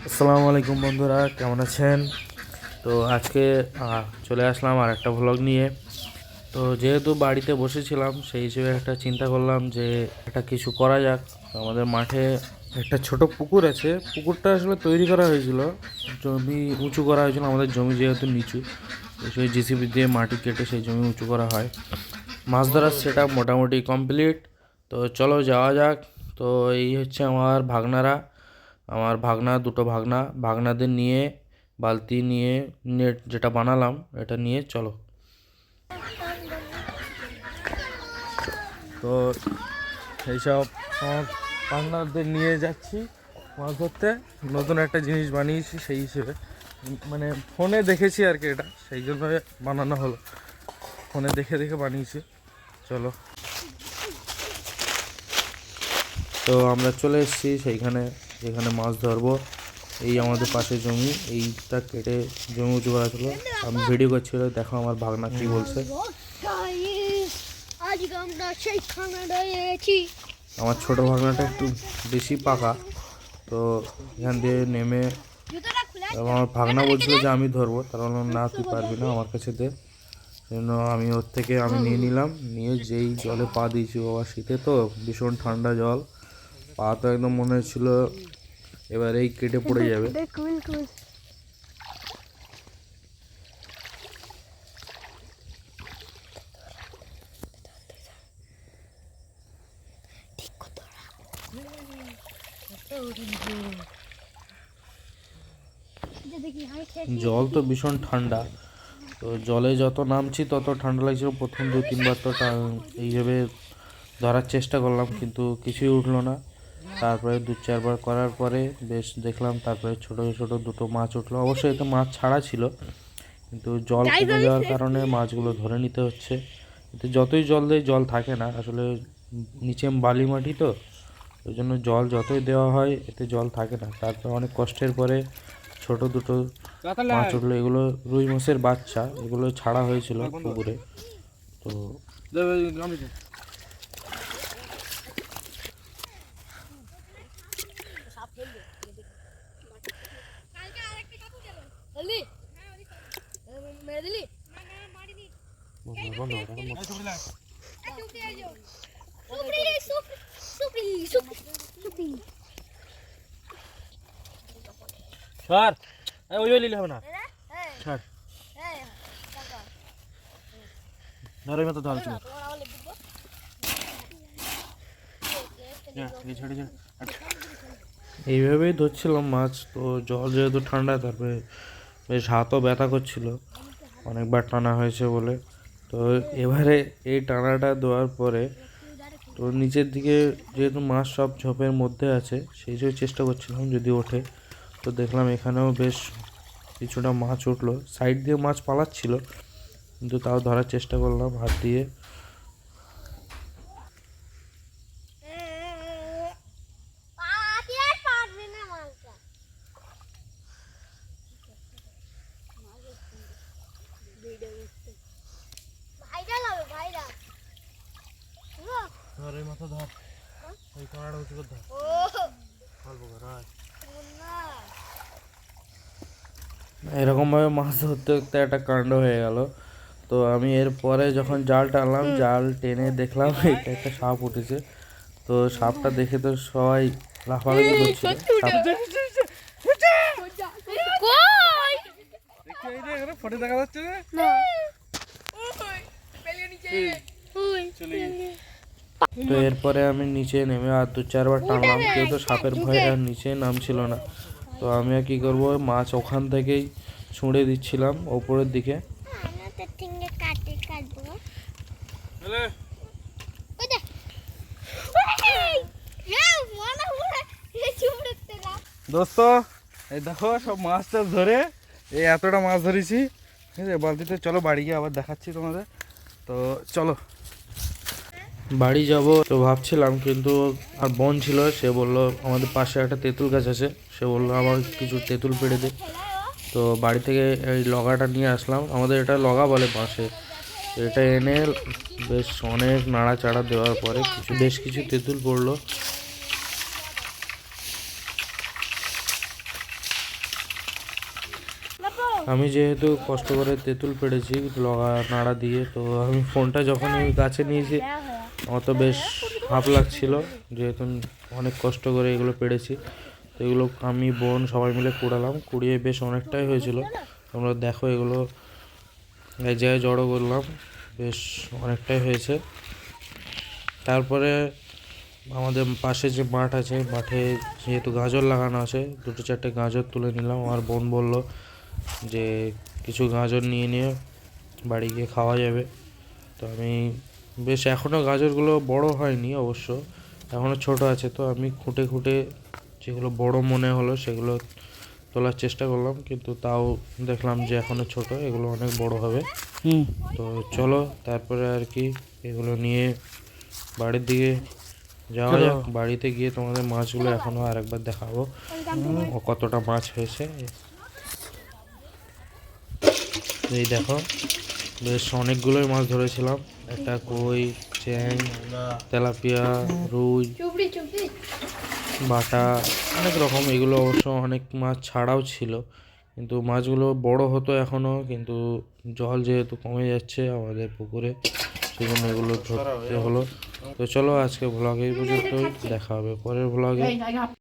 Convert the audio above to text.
আসসালামু আলাইকুম বন্ধুরা, কেমন আছেন? তো আজকে চলে আসলাম আর একটা ভ্লগ নিয়ে। তো যেহেতু বাড়িতে বসেছিলাম, সেই হিসেবে একটা চিন্তা করলাম যে একটা কিছু করা যাক। তো আমাদের মাঠে একটা ছোট পুকুর আছে। পুকুরটা আসলে তৈরি করা হয়েছিল, জমি উঁচু করা হয়েছিল। আমাদের জমি যেহেতু নিচু, তো সেই জিসিবি দিয়ে মাটি কেটে সেই জমি উঁচু করা হয়। মাছ ধরার সেট আপ মোটামুটি কমপ্লিট। তো চলো যাওয়া যাক। তো এই হচ্ছে আমার ভাগনারা, আমার ভাগনা, দুটো ভাগনা, ভাগনাদের নিয়ে বালতি নিয়ে নেট যেটা বানালাম এটা নিয়ে চলো। তো এইসব আমার ভাগনাদের নিয়ে যাচ্ছি মাছ ধরতে। নতুন একটা জিনিস বানিয়েছি, সেই হিসেবে মানে ফোনে দেখেছি আর কি, এটা সেই জন্য বানানো হলো। ফোনে দেখে দেখে বানিয়েছি। চলো। তো আমরা চলে এসেছি সেইখানে যেখানে মাছ ধরবো। এই আমাদের পাশে জমি, এইটা কেটে জমি উঁচু করা ছিল। আমি ভিডিও করছিল, দেখো আমার ভাগনা কি বলছে। আমার ছোট ভাগনাটা একটু বেশি পাকা, তো এখান দিয়ে নেমে আমার ভাগনা বলছিল যে আমি ধরবো, তার বললাম না তুই পারবি না, আমার কাছে দে। জন্য আমি ওর থেকে নিয়ে নিলাম, নিয়ে যেই জলে পা দিয়েছি, বাবা শীতে তো ভীষণ ঠান্ডা জল, পা তো একদম মনে হচ্ছিল এবার এই কেটে পড়ে যাবে। জল তো ভীষণ ঠান্ডা, তো জলে যত নামছি তত ঠান্ডা লাগছিল। প্রথম 2-3 বার তো এইভাবে ধরার চেষ্টা করলাম, কিন্তু কিছুই উঠলো না। তারপরে 2-4 বার করার পরে বেশ দেখলাম, তারপরে ছোট ছোট দুটো মাছ উঠলো। অবশ্যই এতে মাছ ছাড়া ছিল, কিন্তু জল কমে যাওয়ার কারণে মাছগুলো ধরে নিতে হচ্ছে। এতে যতই জল দেয় জল থাকে না, আসলে নিচে বালি মাটি তো, ওই জন্য জল যতই দেওয়া হয় এতে জল থাকে না। তারপর অনেক কষ্টের পরে ছোট দুটো মাছ উঠলো। এগুলো রুই মাছের বাচ্চা, এগুলো ছাড়া হয়েছিল পুকুরে। তো ওই লিলে হবে না, ছাড় ধরে মতো ধর এইভাবেই ধরছিলাম মাছ। তো জল যেহেতু ঠান্ডা, তারপরে বেশ হাতও ব্যথা করছিল, অনেকবার টানা হয়েছে বলে। তো এবারে এই টানাটা দেওয়ার পরে তো নিচের দিকে যেহেতু মাছ সব ঝোপের মধ্যে আছে, সেই জন্য চেষ্টা করছিলাম যদি ওঠে। তো দেখলাম এখানেও বেশ কিছুটা মাছ উঠলো, সাইড দিয়ে মাছ পালাচ্ছিল, কিন্তু তাও ধরার চেষ্টা করলাম হাত দিয়ে। ধর এই মাথা ধর, ওই কানাডা উঁচু করে ধর, অল্প কর। এরকমভাবে মাছ ধরতে ধরতে একটা কাণ্ড হয়ে গেল। তো আমি এরপরে যখন জাল টানলাম, জাল টেনে দেখলাম এটা একটা সাপ উঠেছে। তো সাপটা দেখে তো সবাই লাফালাফি করছিল। ফটো দেখা যাচ্ছে না। তো এরপরে আমি নিচে নেমে আর 2-4 বার টানলাম, কেউ তো সাপের ভয়ে আর নিচে নামছিল না। তো আমি আর কি করবো, মাছ ওখান থেকেই ছুঁড়ে দিচ্ছিলাম ওপরের দিকে। দোস্ত এই দেখো সব মাছ টাছ ধরে এই এতটা মাছ ধরেছি, ঠিক আছে বালতিতে। চলো বাড়ি গিয়ে আবার দেখাচ্ছি তোমাদের। তো চলো বাড়ি যাব। তো ভাবছিলাম, কিন্তু আর বোন ছিল, সে বলল আমাদের পাশে একটা তেঁতুল গাছ আছে, সে বললো আমার কিছু তেঁতুল পেড়ে দে। তো বাড়ি থেকে এই লগাটা নিয়ে আসলাম, আমাদের এটা লগা বলে পাশে। এটা এনে বেশ অনেক নাড়াচাড়া দেওয়ার পরে বেশ কিছু তেঁতুল পড়লো। আমি যেহেতু কষ্ট করে তেঁতুল পেড়েছি লগা নাড়া দিয়ে, তো আমি ফোনটা যখন এই গাছে নিয়েছি আমার তো বেশ হাঁপ লাগছিল, যেহেতু অনেক কষ্ট করে এগুলো পেড়েছি। তো এগুলো আমি বোন সবাই মিলে কুড়ালাম, কুড়িয়ে বেশ অনেকটাই হয়েছিল। তোমরা দেখো এগুলো এক জায়গায় জড়ো করলাম, বেশ অনেকটাই হয়েছে। তারপরে আমাদের পাশে যে মাঠ আছে, মাঠে যেহেতু গাজর লাগানো আছে, 2-4টে গাজর তুলে নিলাম। আমার বোন বলল যে কিছু গাজর নিয়ে বাড়ি গিয়ে খাওয়া যাবে। তো আমি বেশ, এখনও গাজরগুলো বড় হয়নি অবশ্য, এখনও ছোট আছে। তো আমি খুঁটে খুঁটে যেগুলো বড় মনে হলো সেগুলো তোলার চেষ্টা করলাম, কিন্তু তাও দেখলাম যে এখনও ছোট, এগুলো অনেক বড় হবে। তো চলো তারপরে আর কি এগুলো নিয়ে বাড়ির দিকে যাওয়া যাক। বাড়িতে গিয়ে তোমাদের মাছগুলো এখনও আরেকবার দেখাবো কতটা মাছ হয়েছে। এই দেখো, বেশ অনেকগুলোই মাছ ধরেছিলাম, একটা কই, চ্যাং, তেলাপিয়া, রুই, বাটা, অনেক রকম। এগুলো অবশ্য অনেক মাছ ছাড়াও ছিল, কিন্তু মাছগুলো বড় হতো এখনও, কিন্তু জল যেহেতু কমে যাচ্ছে আমাদের পুকুরে, সেই জন্য এগুলো ধরতে হলো। তো চলো আজকে ভ্লগ এই পর্যন্তই, দেখা হবে পরের ভ্লগে।